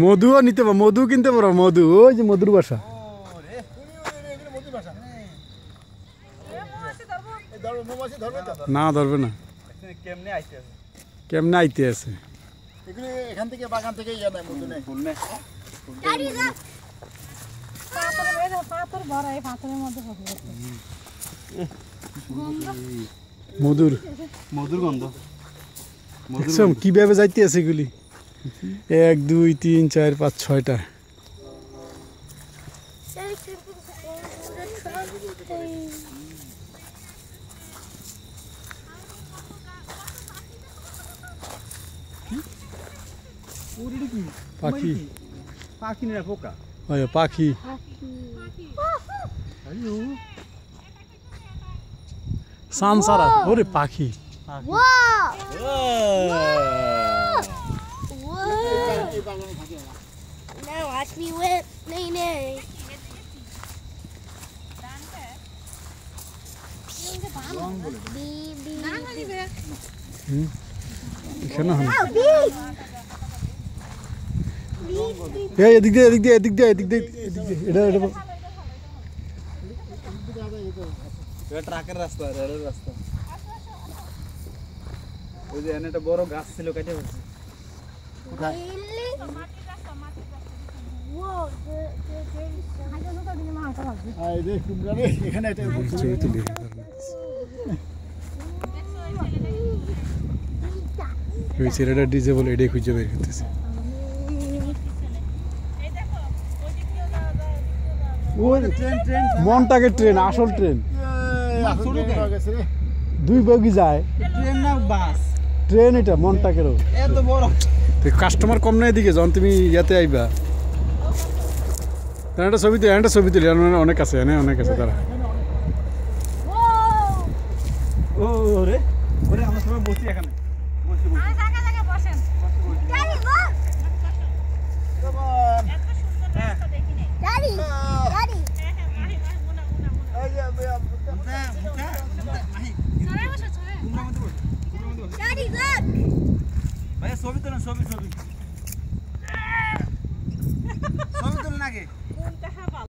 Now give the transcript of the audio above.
মধুও নিতে পারো, মধু কিনতে পারো, মধু ওই যে মধুর বাসা। না ধরবে না, কেমনে আইতে আছে এখান থেকে বাগান থেকে মধুর মধুর গন্ধ। কিভাবে যাইতে আছে এগুলি? 1 2 3 4 5 6টা। পাখি পাখি না পোকা। ওই পাখি সানসারা, ওরে পাখি। Now watch me whip, nay nay. এখানে এদিক দিয়ে এদিক দিয়ে এদিক দিয়ে এদিক দিয়ে এদিক দিয়ে এটা এটা ট্রাকের রাস্তা, রেলের রাস্তা। ওই যে একটা বড় গাছ ছিল, কেটে ফেলছে। ওই ছেলেটা ডিজেবল, এটাই খুঁজে বের করতেছে। মনটাকে ট্রেন, আসল ট্রেন, 2 বগি যায় ট্রেন না বাস? ট্রেন এটা মনটাকেরও। এত বড় কাস্টমার কম নাই দিকে, যখন তুমি ইয়াতে আইবা একটা ছবি তুলি, একটা ছবি তুলি, অনেক আছে, অনেক আছে তারা। ওরে ওরে, আমরা সবাই বসি এখানে, বসি বসি। ভাইয়া ছবি তোলেন, ছবি ছবি।